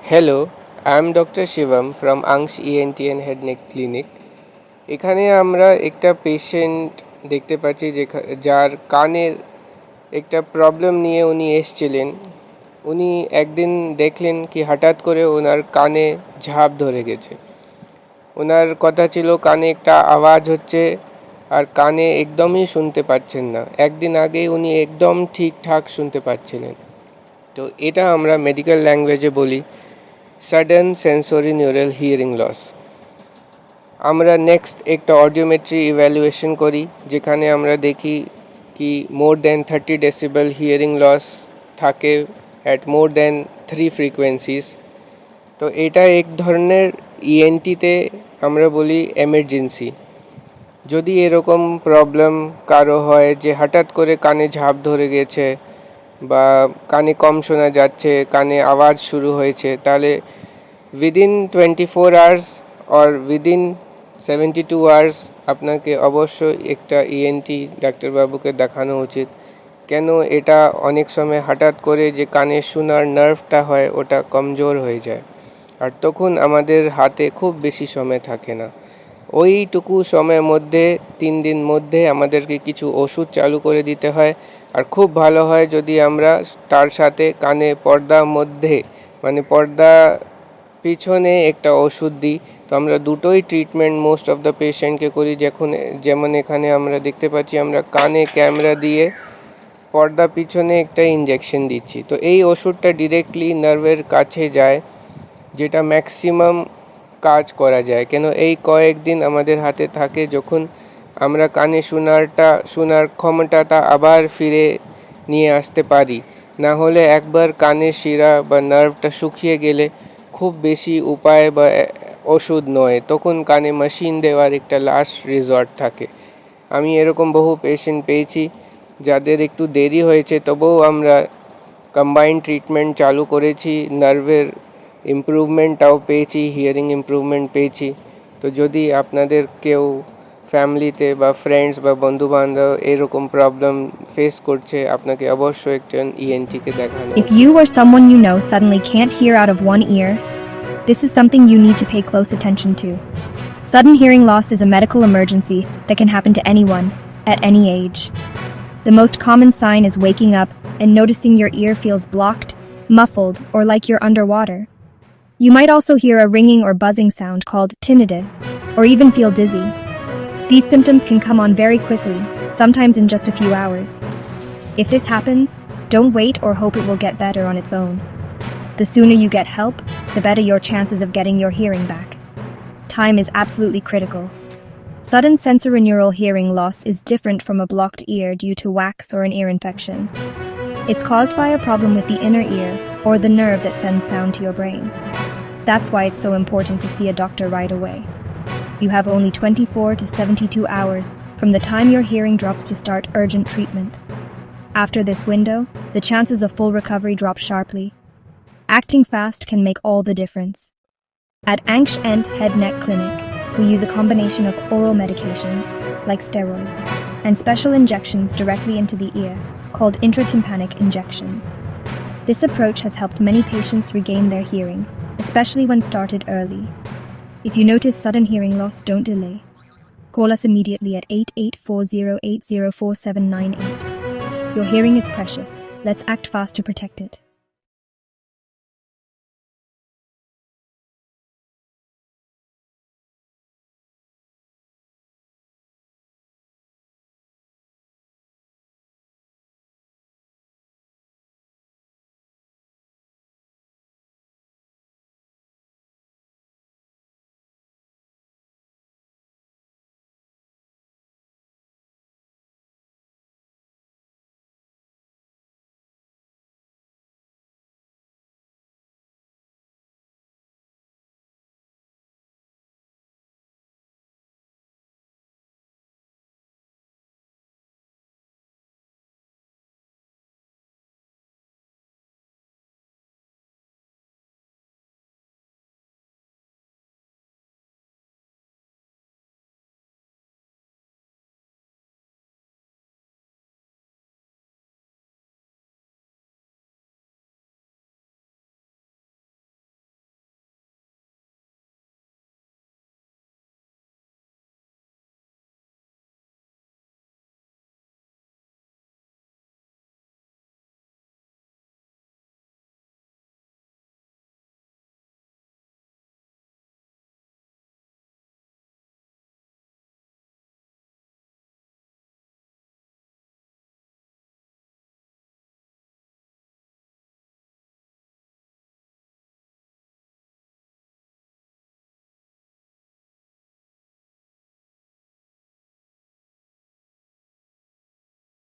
Hello, I am Dr. Shivam from Angsh ENT and Head Neck Clinic. এখানে আমরা একটা patient দেখতে পাচ্ছি যার কানের একটা প্রবলেম নিয়ে উনি এসেছিলেন। উনি একদিন দেখলেন কি হঠাৎ করে ওনার কানে ঝাঁপ ধরে গেছে। ওনার কথা ছিল কানে একটা আওয়াজ হচ্ছে আর কানে একদমই শুনতে পাচ্ছেন না। একদিন আগে উনি একদম ঠিকঠাক শুনতে পাচ্ছিলেন। তো এটা আমরা মেডিকেল ল্যাঙ্গুয়েজে বলি sudden sensory neural hearing loss. আমরা নেক্সট একটা অডিওমেট্রি ইভ্যালুয়েশন করি, যেখানে আমরা দেখি কি more than 30 decibel hearing loss থাকে অ্যাট মোর দ্যান 3 ফ্রিকোয়েন্সিস। তো এটা এক ধরনের ইএনটিতে আমরা বলি এমার্জেন্সি। যদি এরকম প্রবলেম কারো হয় যে হঠাৎ করে কানে ঝাঁপ ধরে গেছে বা কানে কম শোনা যাচ্ছে, কানে আওয়াজ শুরু হয়েছে, তাহলে within 24 hours or within 72 hours আপনাকে অবশ্যই একটা ইএনটি ডাক্তারবাবুকে দেখানো উচিত। কেন এটা অনেক সময় হঠাৎ করে যে কানে শোনার নার্ভটা হয় ওটা কমজোর হয়ে যায়, আর তখন আমাদের হাতে খুব বেশি সময় থাকে না। ওইটুকু সময়ের মধ্যে 3 দিন মধ্যে আমাদেরকে কিছু ওষুধ চালু করে দিতে হয়। আর খুব ভালো হয় যদি আমরা তার সাথে কানে পর্দার মধ্যে মানে পর্দা পিছনে একটা ওষুধ দিই। তো আমরা দুটোই ট্রিটমেন্ট মোস্ট অফ দ্য পেশেন্টকে করি। যেমন এখানে আমরা দেখতে পাচ্ছি আমরা কানে ক্যামেরা দিয়ে পর্দা পিছনে একটা ইনজেকশন দিচ্ছি। তো এই ওষুধটা ডিরেক্টলি নার্ভের কাছে যায়, যেটা ম্যাক্সিমাম কাজ করা যায়। কেন এই কয়েকদিন আমাদের হাতে থাকে যখন আমরা কানে শোনার ক্ষমতাটা আবার ফিরে নিয়ে আসতে পারি। না হলে একবার কানের শিরা বা নার্ভটা শুকিয়ে গেলে খুব বেশি উপায় বা ওষুধ নয়, তখন কানে মেশিন দেওয়ার একটা লাস্ট রিসর্ট থাকে। আমি এরকম বহু পেশেন্ট পেয়েছি যাদের একটু দেরি হয়েছে, তবুও আমরা কম্বাইন্ড ট্রিটমেন্ট চালু করেছি, নার্ভের ইমপ্রুভমেন্টটাও পেয়েছি, হিয়ারিং ইমপ্রুভমেন্ট পেয়েছি। তো যদি আপনাদের কেউ ফ্যামিলিতে বা ফ্রেন্ডস বা বন্ধুবান্ধব এরকম প্রবলেম ফেস করছে, আপনাকে অবশ্যই একজন ইএনটিকে দেখানো। If you or someone you know suddenly can't hear out of one ear, this is something you need to pay close attention to. Sudden hearing loss is a medical emergency that can happen to anyone, at any age. The most common sign is waking up and noticing your ear feels blocked, muffled, or like you're underwater. You might also hear a ringing or buzzing sound called tinnitus, or even feel dizzy. These symptoms can come on very quickly, sometimes in just a few hours. If this happens, don't wait or hope it will get better on its own. The sooner you get help, the better your chances of getting your hearing back. Time is absolutely critical. Sudden sensorineural hearing loss is different from a blocked ear due to wax or an ear infection. It's caused by a problem with the inner ear, or the nerve that sends sound to your brain. That's why it's so important to see a doctor right away. You have only 24 to 72 hours from the time your hearing drops to start urgent treatment. After this window, the chances of full recovery drop sharply. Acting fast can make all the difference. At Angsh ENT Head Neck Clinic, we use a combination of oral medications, like steroids, and special injections directly into the ear, called intratympanic injections. This approach has helped many patients regain their hearing, especially when started early. If you notice sudden hearing loss, don't delay. Call us immediately at 8840804798. Your hearing is precious. Let's act fast to protect it.